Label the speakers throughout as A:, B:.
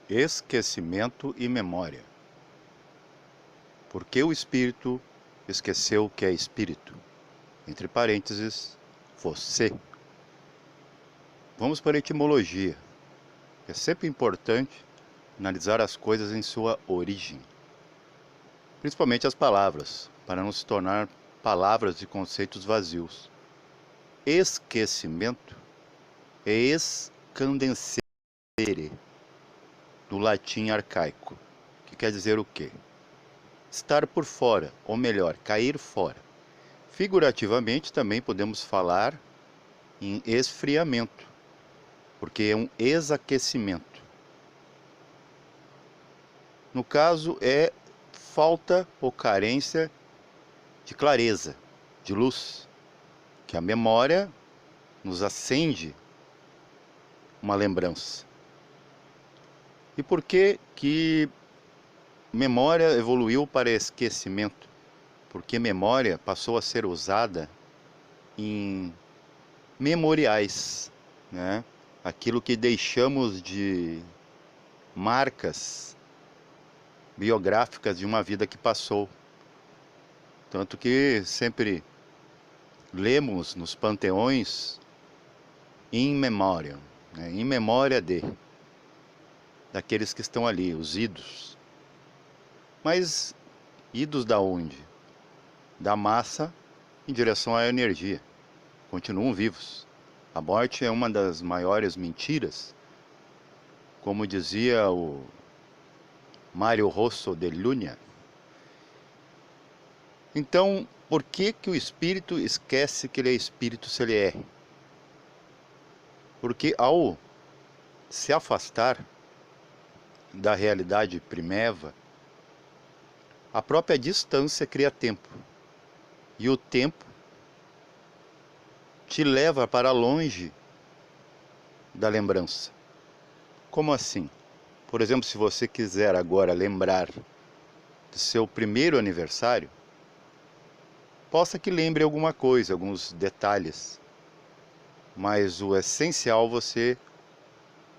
A: Esquecimento e memória. Por que o espírito esqueceu que é espírito? Entre parênteses, você. Vamos para a etimologia. É sempre importante analisar as coisas em sua origem, principalmente as palavras, para não se tornar palavras e conceitos vazios. Esquecimento é escandescere, do latim arcaico, que quer dizer o quê? Estar por fora, ou melhor, cair fora. Figurativamente também podemos falar em esfriamento, porque é um exaquecimento. No caso, é falta ou carência de clareza, de luz, que a memória nos acende uma lembrança. E por que que memória evoluiu para esquecimento? Porque memória passou a ser usada em memoriais, né? Aquilo que deixamos de marcas biográficas de uma vida que passou. Tanto que sempre lemos nos panteões in memoriam, né? Em memória daqueles que estão ali, os idos. Mas idos da onde? Da massa em direção à energia. Continuam vivos. A morte é uma das maiores mentiras, como dizia o Mário Rosso de Luna. Então, por que que o espírito esquece que ele é espírito se ele é? Porque ao se afastar da realidade primeva, a própria distância cria tempo. E o tempo te leva para longe da lembrança. Como assim? Por exemplo, se você quiser agora lembrar do seu primeiro aniversário, possa que lembre alguma coisa, alguns detalhes, mas o essencial você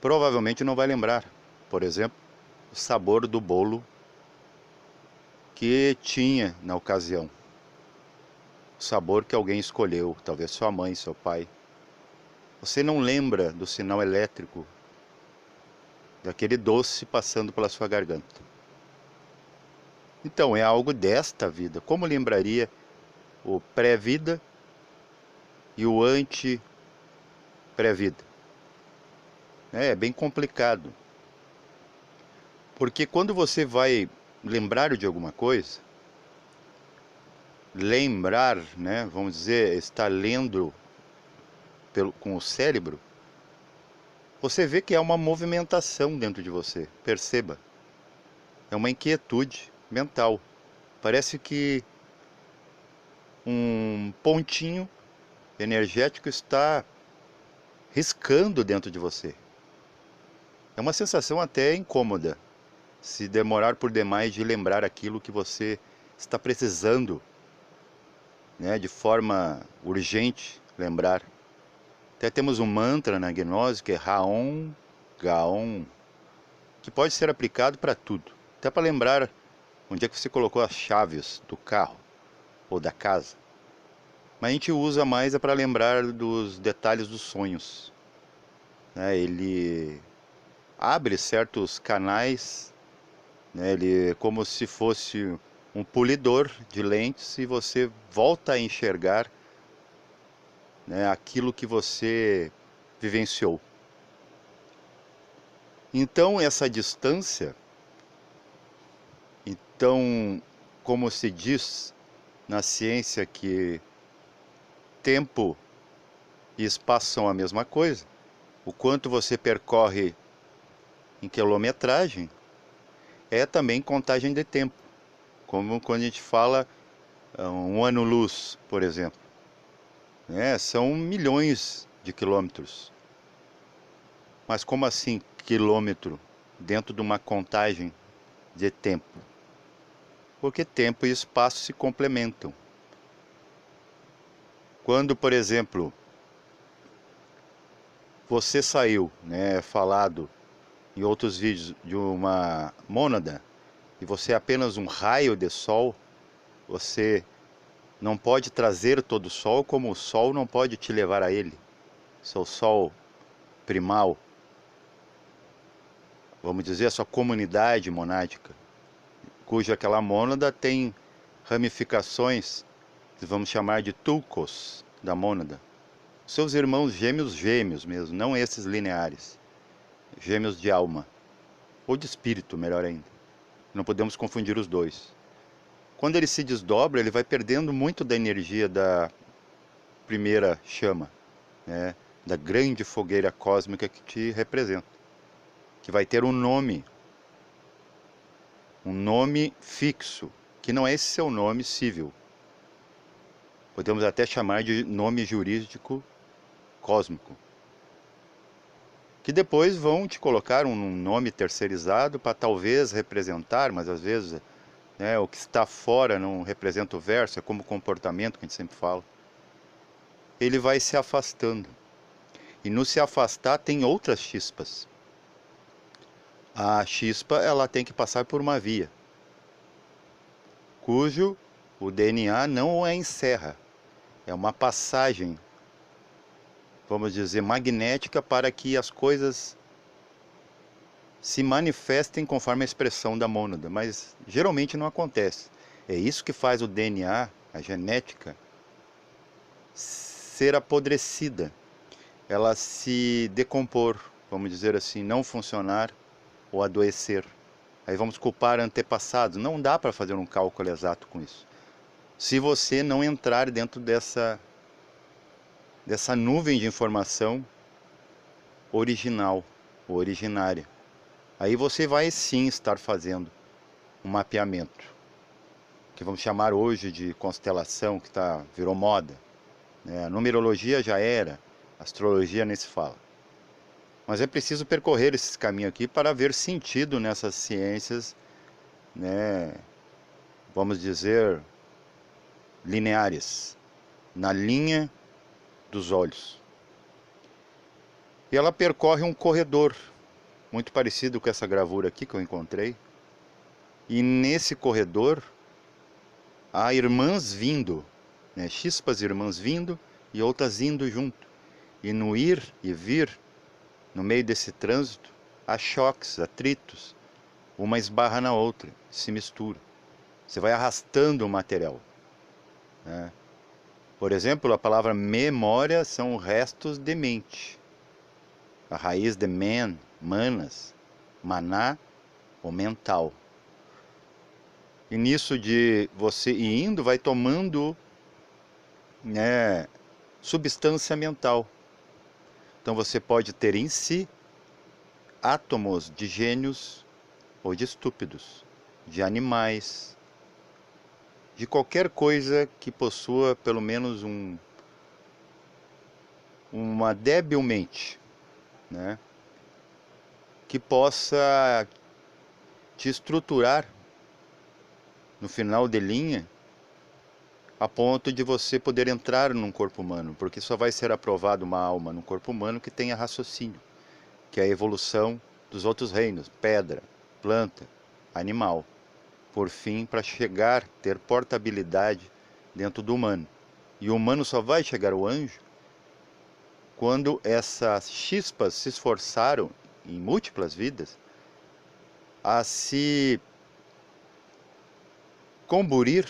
A: provavelmente não vai lembrar. Por exemplo, o sabor do bolo que tinha na ocasião, o sabor que alguém escolheu, talvez sua mãe, seu pai. Você não lembra do sinal elétrico daquele doce passando pela sua garganta. Então, é algo desta vida. Como lembraria o pré-vida e o anti-pré-vida? É bem complicado. Porque quando você vai lembrar de alguma coisa, lembrar, né, vamos dizer, estar lendo com o cérebro, você vê que é uma movimentação dentro de você, perceba. É uma inquietude mental. Parece que um pontinho energético está riscando dentro de você. É uma sensação até incômoda, se demorar por demais de lembrar aquilo que você está precisando, né, de forma urgente lembrar. Até temos um mantra na gnose que é Raon Gaon, que pode ser aplicado para tudo, até para lembrar onde é que você colocou as chaves do carro ou da casa. Mas a gente usa mais para lembrar dos detalhes dos sonhos, né? Ele abre certos canais, né? Ele é como se fosse um polidor de lentes e você volta a enxergar, né, aquilo que você vivenciou. Então essa distância, então, como se diz na ciência que tempo e espaço são a mesma coisa, o quanto você percorre em quilometragem é também contagem de tempo. Como quando a gente fala um ano-luz, por exemplo, né? São milhões de quilômetros. Mas como assim quilômetro dentro de uma contagem de tempo? Porque tempo e espaço se complementam. Quando, por exemplo, você saiu, né, falado em outros vídeos, de uma mônada, e você é apenas um raio de sol, você não pode trazer todo o sol, como o sol não pode te levar a ele. Seu sol primal, vamos dizer, a sua comunidade monádica, cuja aquela mônada tem ramificações, que vamos chamar de tulcos da mônada. Seus irmãos gêmeos mesmo, não esses lineares, gêmeos de alma, ou de espírito, melhor ainda. Não podemos confundir os dois. Quando ele se desdobra, ele vai perdendo muito da energia da primeira chama, né? Da grande fogueira cósmica que te representa, que vai ter um nome fixo, que não é esse seu nome civil. Podemos até chamar de nome jurídico cósmico, que depois vão te colocar um nome terceirizado para talvez representar, mas às vezes, né, o que está fora não representa o verso, é como o comportamento que a gente sempre fala. Ele vai se afastando, e no se afastar tem outras chispas. A chispa, ela tem que passar por uma via, cujo o DNA não a encerra, é uma passagem, vamos dizer, magnética, para que as coisas se manifestem conforme a expressão da mônada, mas geralmente não acontece. É isso que faz o DNA, a genética, ser apodrecida, ela se decompor, vamos dizer assim, não funcionar ou adoecer. Aí vamos culpar antepassados. Não dá para fazer um cálculo exato com isso, se você não entrar dentro dessa nuvem de informação original, ou originária. Aí você vai sim estar fazendo um mapeamento, que vamos chamar hoje de constelação, que virou moda, né? A numerologia já era, astrologia nem se fala. Mas é preciso percorrer esse caminho aqui para ver sentido nessas ciências, né, vamos dizer, lineares, na linha dos olhos. E ela percorre um corredor, muito parecido com essa gravura aqui que eu encontrei. E nesse corredor há irmãs vindo, né, chispas irmãs vindo e outras indo junto. E no ir e vir, no meio desse trânsito, há choques, atritos. Uma esbarra na outra, se mistura. Você vai arrastando o material, né? Por exemplo, a palavra memória são restos de mente. A raiz de manas, maná, ou mental. E nisso de você ir indo, vai tomando, né, substância mental. Então você pode ter em si átomos de gênios ou de estúpidos, de animais, de qualquer coisa que possua pelo menos uma débil mente, né, que possa te estruturar no final de linha, a ponto de você poder entrar num corpo humano, porque só vai ser aprovado uma alma no corpo humano que tenha raciocínio, que é a evolução dos outros reinos, pedra, planta, animal, por fim, para chegar, ter portabilidade dentro do humano. E o humano só vai chegar ao anjo quando essas chispas se esforçaram, em múltiplas vidas, a se comburir,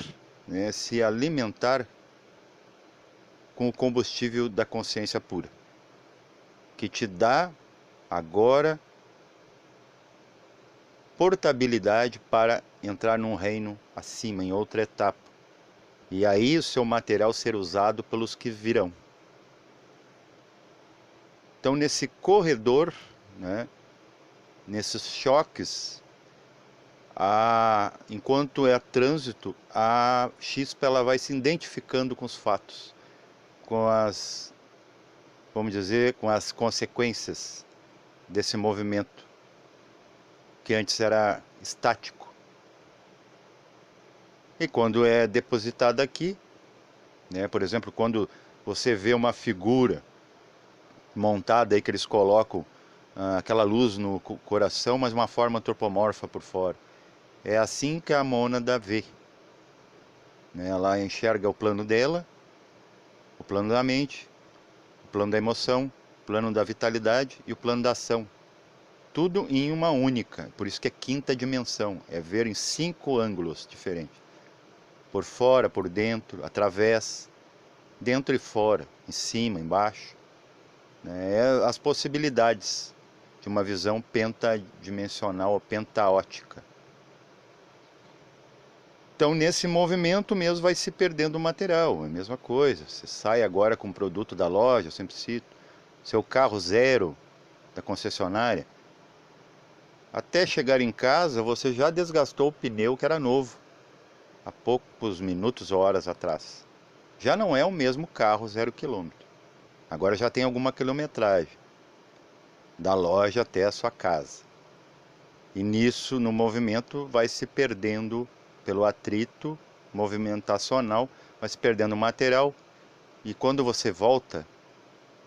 A: né, se alimentar com o combustível da consciência pura, que te dá agora portabilidade para entrar num reino acima, em outra etapa. E aí o seu material ser usado pelos que virão. Então nesse corredor, né, nesses choques, enquanto é trânsito, a chispa ela vai se identificando com os fatos, com as, vamos dizer, com as consequências desse movimento, que antes era estático. E quando é depositada aqui, né, por exemplo, quando você vê uma figura montada aí que eles colocam aquela luz no coração, mas uma forma antropomorfa por fora. É assim que a mônada vê, né? Ela enxerga o plano dela, o plano da mente, o plano da emoção, o plano da vitalidade e o plano da ação. Tudo em uma única, por isso que é quinta dimensão, é ver em 5 ângulos diferentes. Por fora, por dentro, através, dentro e fora, em cima, embaixo. É as possibilidades de uma visão pentadimensional ou pentaótica. Então, nesse movimento mesmo vai se perdendo o material, é a mesma coisa. Você sai agora com um produto da loja, eu sempre cito, seu carro zero da concessionária, até chegar em casa você já desgastou o pneu que era novo, há poucos minutos ou horas atrás. Já não é o mesmo carro 0 km. Agora já tem alguma quilometragem, da loja até a sua casa. E nisso, no movimento, vai se perdendo pelo atrito movimentacional, vai se perdendo o material. E quando você volta,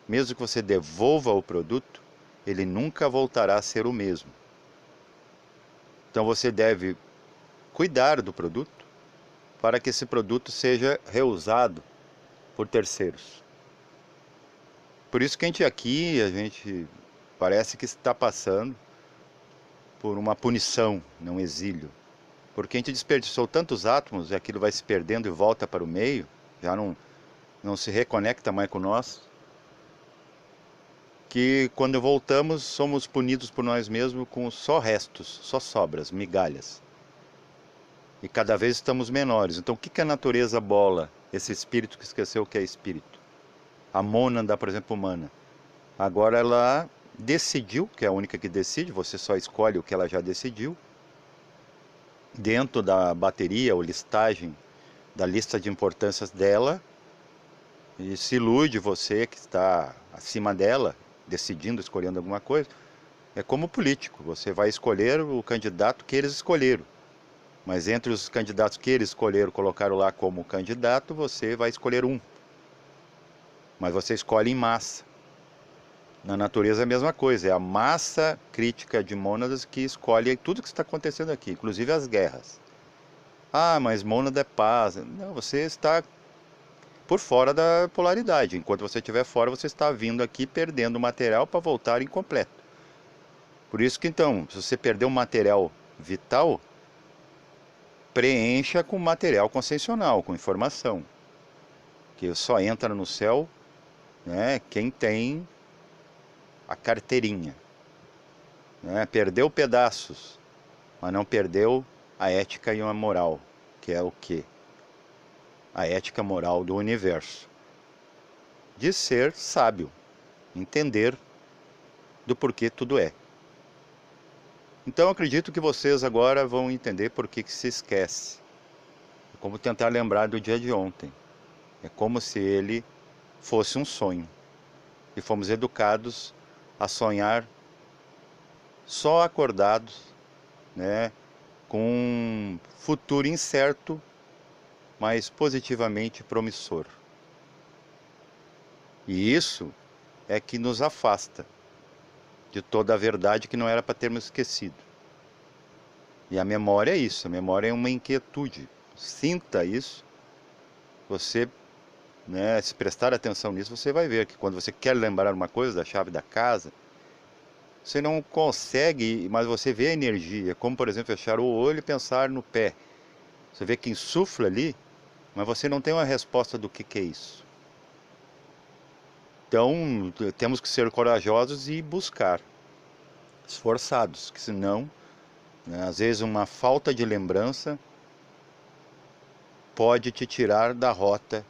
A: mesmo que você devolva o produto, ele nunca voltará a ser o mesmo. Então você deve cuidar do produto para que esse produto seja reusado por terceiros. Por isso que a gente parece que está passando por uma punição, não exílio. Porque a gente desperdiçou tantos átomos e aquilo vai se perdendo e volta para o meio, já não se reconecta mais com nós, que quando voltamos somos punidos por nós mesmos com só restos, só sobras, migalhas. E cada vez estamos menores. Então o que a natureza bola? Esse espírito que esqueceu o que é espírito. A mônada, por exemplo, humana. Agora ela decidiu, que é a única que decide, você só escolhe o que ela já decidiu. Dentro da bateria ou listagem, da lista de importâncias dela, e se ilude você que está acima dela, decidindo, escolhendo alguma coisa. É como político, você vai escolher o candidato que eles escolheram. Mas entre os candidatos que eles escolheram, colocaram lá como candidato, você vai escolher um. Mas você escolhe em massa. Na natureza é a mesma coisa, é a massa crítica de mônadas que escolhe tudo que está acontecendo aqui, inclusive as guerras. Ah, mas mônada é paz. Não, você está por fora da polaridade. Enquanto você estiver fora, você está vindo aqui perdendo material para voltar incompleto. Por isso que então, se você perder um material vital, preencha com material consciencial, com informação. Que só entra no céu, né, quem tem a carteirinha. Né? Perdeu pedaços, mas não perdeu a ética e a moral, que é o quê? A ética moral do universo. De ser sábio, entender do porquê tudo é. Então eu acredito que vocês agora vão entender por que se esquece. É como tentar lembrar do dia de ontem. É como se ele fosse um sonho. E fomos educados a sonhar só acordados, né, com um futuro incerto, mas positivamente promissor. E isso é que nos afasta de toda a verdade que não era para termos esquecido. E a memória é isso, a memória é uma inquietude. Sinta isso, você, né, se prestar atenção nisso, você vai ver que quando você quer lembrar uma coisa da chave da casa, você não consegue, mas você vê a energia, como por exemplo fechar o olho e pensar no pé. Você vê que insufla ali, mas você não tem uma resposta do que é isso. Então temos que ser corajosos e buscar, esforçados, que senão, né, às vezes uma falta de lembrança pode te tirar da rota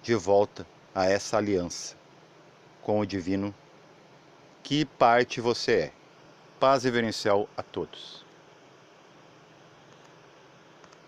A: de volta a essa aliança com o divino, que parte você é. Paz reverencial a todos.